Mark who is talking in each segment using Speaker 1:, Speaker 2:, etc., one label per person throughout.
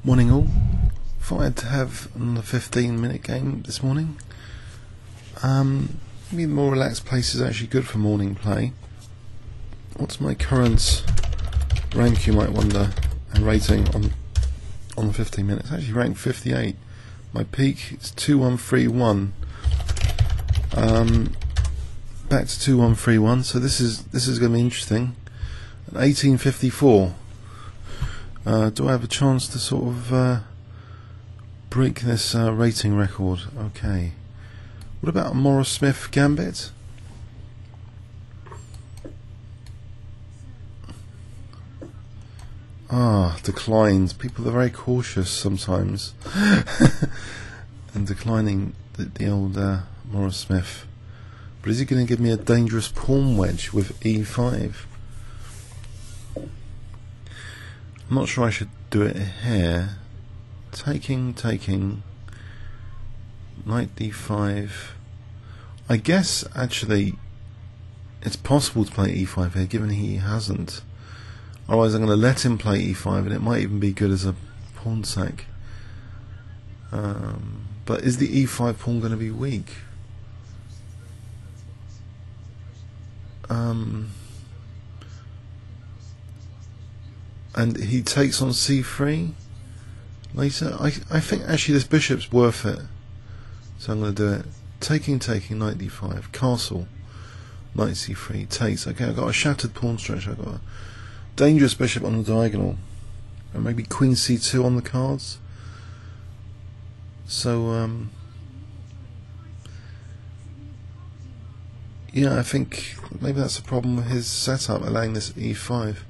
Speaker 1: Morning all. Thought I'd have another 15-minute game this morning. Maybe a more relaxed pace is actually good for morning play. What's my current rank, you might wonder, and rating on the 15 minutes? Actually ranked 58. My peak is 2131. Back to 2131, so this is going to be interesting. 1854. Do I have a chance to sort of break this rating record? Okay. What about a Morris Smith Gambit? Declined. People are very cautious sometimes and declining the old Morris Smith. But is he going to give me a dangerous pawn wedge with E5? I'm not sure I should do it here. Taking, knight d5. I guess actually it's possible to play e5 here, given he hasn't. Otherwise I'm going to let him play e5, and it might even be good as a pawn sack. But is the e5 pawn going to be weak? And he takes on c3 later. I think actually this bishop's worth it, so I'm going to do it. Taking, knight d5, castle, knight c3, takes. Okay, I've got a shattered pawn structure, I've got a dangerous bishop on the diagonal, and maybe queen c2 on the cards. So yeah, I think maybe that's a problem with his setup, allowing this e5.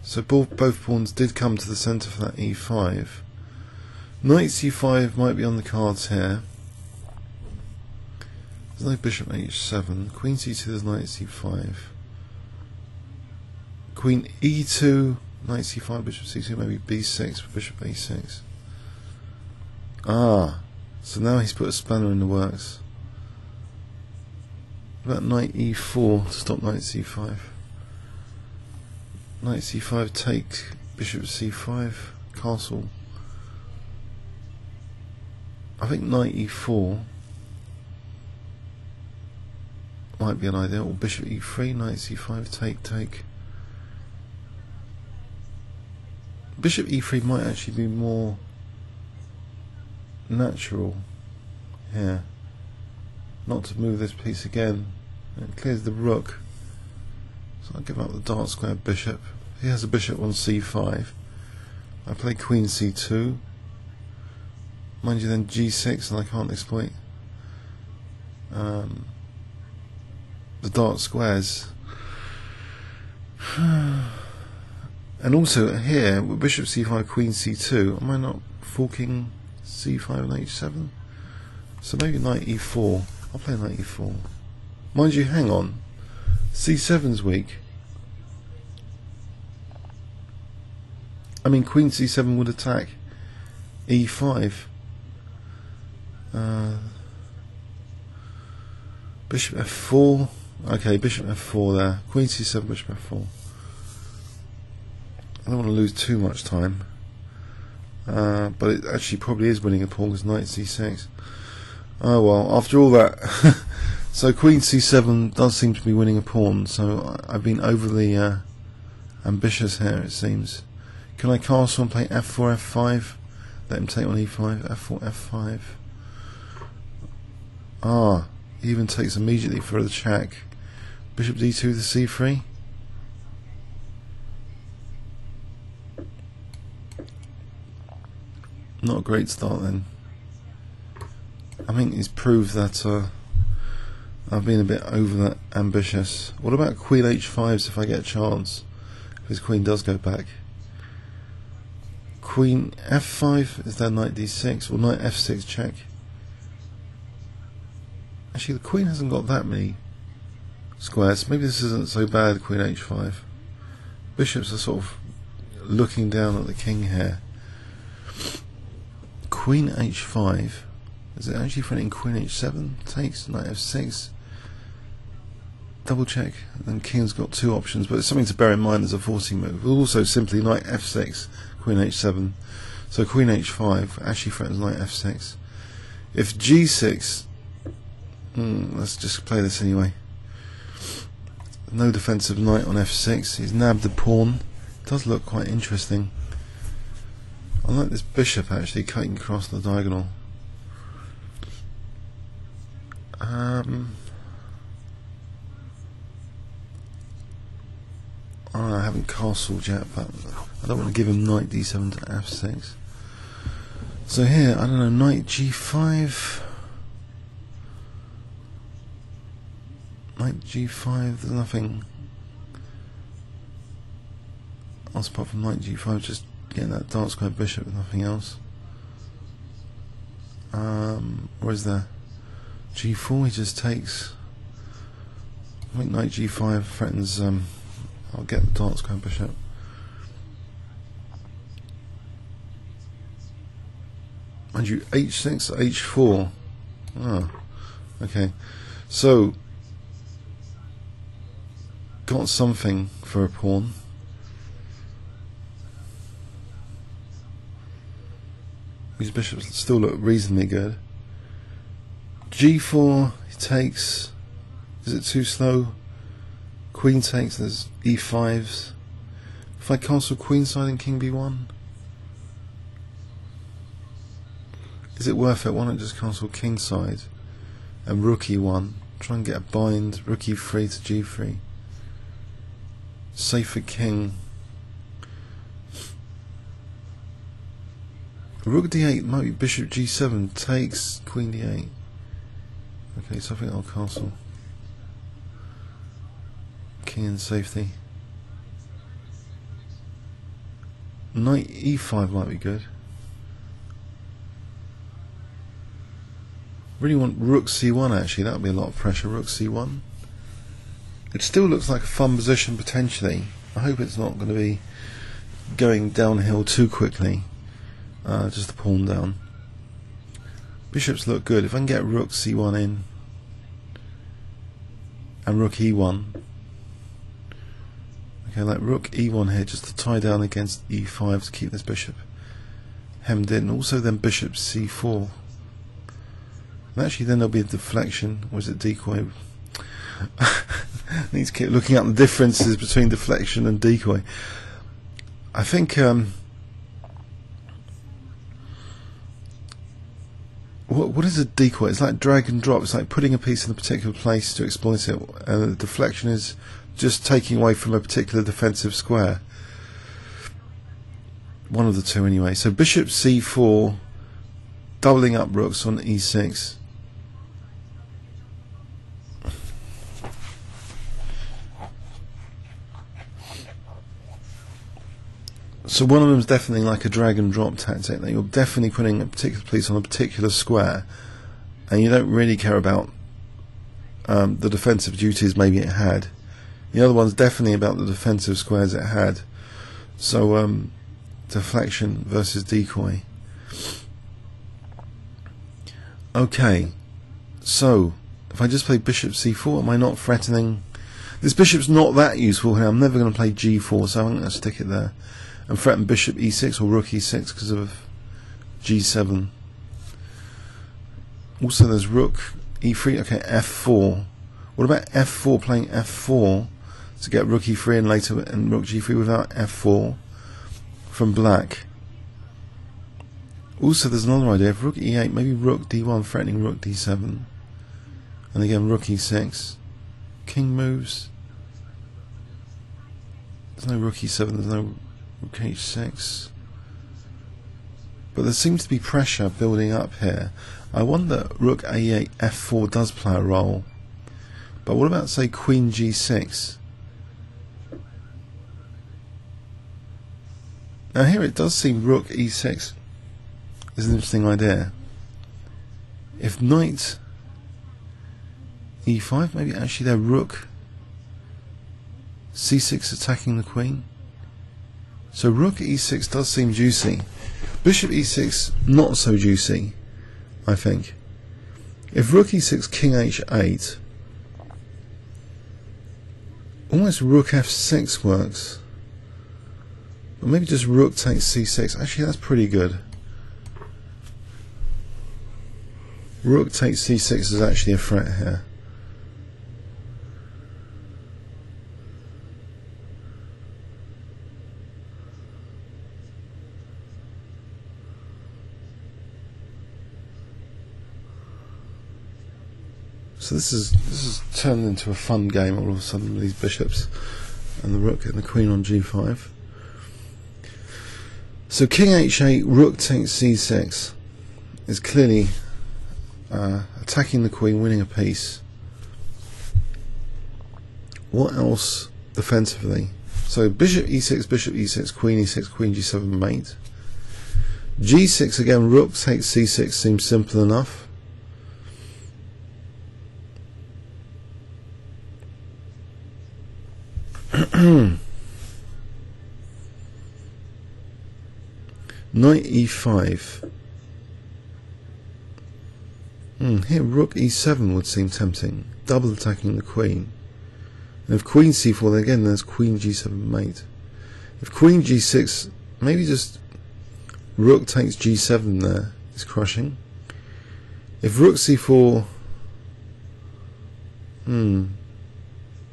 Speaker 1: So both pawns did come to the centre for that e5. Knight c5 might be on the cards here. There's no bishop h7. Queen c2, there's knight c5. Queen e2, knight c5, bishop c2, maybe b6 for bishop a6. So now he's put a spanner in the works. What about knight e4 to stop knight c5? Knight c5, take, bishop c5, castle. I think knight e4 might be an idea, or bishop e3, knight c5, take. Bishop e3 might actually be more natural here. Not to move this piece again. It clears the rook. So I'll give up the dark square bishop. He has a bishop on c5. I play queen c2. Mind you, then g6, and I can't exploit the dark squares. And also here, with bishop c5, queen c2, am I not forking c5 and h7? So maybe knight e4. I'll play knight e4. Mind you, hang on. c7's weak. I mean, queen c7 would attack e5. Bishop f4. Okay, bishop f4 there. Queen c7, bishop f4. I don't want to lose too much time. But it actually probably is winning a pawn, because knight c6. Oh well, after all that. So queen c7 does seem to be winning a pawn, so I've been overly ambitious here, it seems. Can I castle and play f4, f5? Let him take on e5, f4, f5. He even takes immediately for the check. Bishop d2 to c3. Not a great start then. I think he's proved that I've been a bit over ambitious. What about queen h5s if I get a chance? If his queen does go back. Queen f5, is there knight d6? Or knight f6 check? Actually, the queen hasn't got that many squares. Maybe this isn't so bad, queen h5. Bishops are sort of looking down at the king here. Queen h5. Is it actually threatening queen h7? Takes, knight f6. Double check. And then king's got two options, but it's something to bear in mind as a forcing move. Also simply knight f6, Queen H7. So Queen H5 actually threatens knight F6. If G6, let's just play this anyway. No defensive knight on F6. He's nabbed the pawn. It does look quite interesting. I like this bishop actually cutting across the diagonal. I haven't castled yet, but I don't want to give him knight d7 to f6. So here, I don't know, knight g5. Knight g5, there's nothing else apart from knight g5, just getting that dark square bishop with nothing else. What is there? g4, he just takes. I think knight g5 threatens, I'll get the dark square bishop. And you h6, h4. Oh, okay. So, got something for a pawn. These bishops still look reasonably good. g4, he takes. Is it too slow? Queen takes, there's e5s. If I castle queenside in king b1, is it worth it? Why not just castle kingside and rook e1? Try and get a bind, rook e3 to g3. Safer king. Rook d8 might be bishop g7 takes queen d8. Okay, so I think I'll castle. King in safety. Knight e5 might be good. Really want rook c1 actually, that would be a lot of pressure. Rook c1. It still looks like a fun position potentially. I hope it's not going to be going downhill too quickly. Just the pawn down. Bishops look good. If I can get rook c1 in and rook e1. Okay, like rook e1 here just to tie down against e5 to keep this bishop hemmed in. Also then bishop c4. And actually then there'll be a deflection. Or is it decoy? I need to keep looking at the differences between deflection and decoy. I think what is a decoy? It's like drag and drop. It's like putting a piece in a particular place to exploit it. The deflection is just taking away from a particular defensive square. One of the two anyway. So bishop c4, doubling up rooks on e6. So one of them is definitely like a drag and drop tactic, that you're definitely putting a particular piece on a particular square and you don't really care about the defensive duties maybe it had. The other one's definitely about the defensive squares it had. So deflection versus decoy. Okay, so if I just play bishop c4, am I not threatening? This bishop's not that useful here. I'm never going to play g4, so I'm going to stick it there and threaten bishop e6 or rook e6 because of g7. Also there's rook e3. Okay, f4. What about f4, playing f4 to get rook e3 and later and rook g3 without f4 from black? Also there's another idea. If rook e8, maybe rook d1 threatening rook d7, and again rook e6. King moves. There's no rook e7, there's no rook h6, but there seems to be pressure building up here. I wonder rook a8 f4 does play a role, but what about say queen g6? Now here it does seem rook e6 is an interesting idea. If knight e5, maybe actually their rook c6 attacking the queen. So rook e6 does seem juicy. Bishop e6 not so juicy, I think. If rook e6 king h8, almost rook f6 works. But maybe just rook takes c6. Actually, that's pretty good. Rook takes c6 is actually a threat here. So this is turned into a fun game all of a sudden with these bishops and the rook and the queen on g5. So king h8, rook takes c6 is clearly attacking the queen, winning a piece. What else defensively? So bishop e6, queen e6, queen g7 mate. g6 again, rook takes c6 seems simple enough. Knight e5. Here rook e7 would seem tempting, double attacking the queen. And if queen c4, then again there's queen g7 mate. If queen g6, maybe just rook takes g7 there is crushing. If rook c4,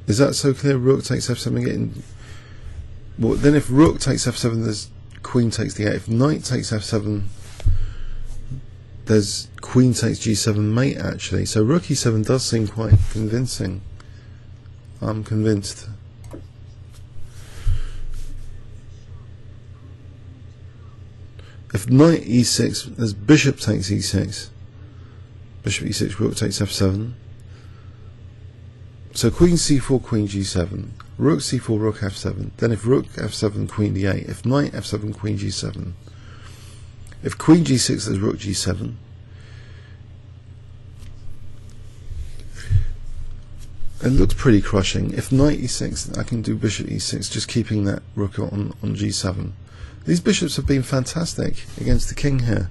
Speaker 1: is that so clear? Rook takes f7 getting. Well, then if rook takes f7, there's queen takes the 8. If knight takes f7, there's queen takes g7 mate actually. So rook e7 does seem quite convincing. I'm convinced. If knight e6, there's bishop takes e6. Bishop e6, rook takes f7. So queen c4, queen g7, rook c4, rook f7. Then if rook f7, queen d8. If knight f7, queen g7. If queen g6, there's rook g7. It looks pretty crushing. If knight e6, I can do bishop e6, just keeping that rook on g7. These bishops have been fantastic against the king here.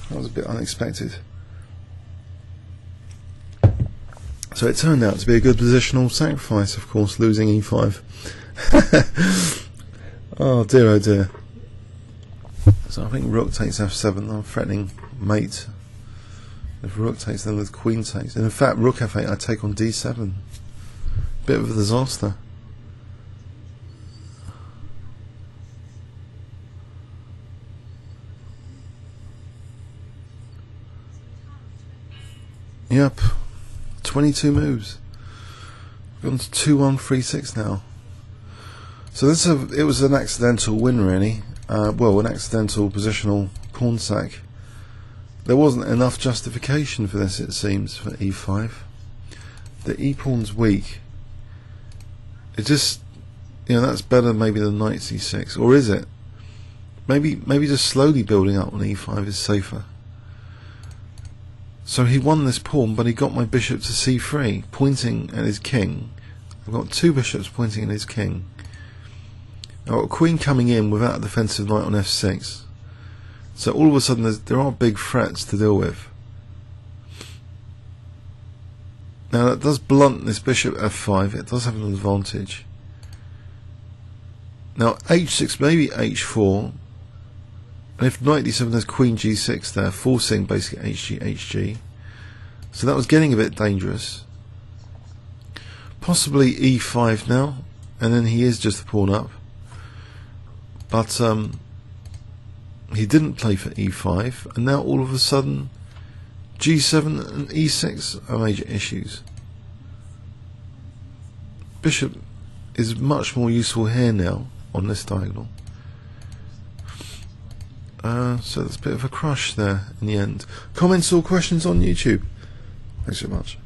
Speaker 1: That was a bit unexpected. So it turned out to be a good positional sacrifice, of course, losing e5. Oh dear, oh dear. So I think rook takes f7. I'm threatening mate. If rook takes, then with queen takes. And in fact, rook f8, I take on d7. Bit of a disaster. Yep, 22 moves. Gone to 2-1-3-6 now. So it was an accidental win, really. Well, an accidental positional pawn sack. There wasn't enough justification for this, it seems, for e5. The e pawn's weak. It just, that's better maybe than knight c6, or is it? Maybe just slowly building up on e5 is safer. So he won this pawn, but he got my bishop to c3, pointing at his king. I've got two bishops pointing at his king. I've got a queen coming in without a defensive knight on f6. So all of a sudden there are big threats to deal with. Now that does blunt this bishop f5, it does have an advantage. Now h6, maybe h4. And if knight d7, there's queen g6 there, forcing basically hg. So that was getting a bit dangerous. Possibly e5 now, and then he is just a pawn up. But he didn't play for e5, and now all of a sudden g7 and e6 are major issues. Bishop is much more useful here now on this diagonal. So there's a bit of a crush there in the end. Comments or questions on YouTube? Thanks so much.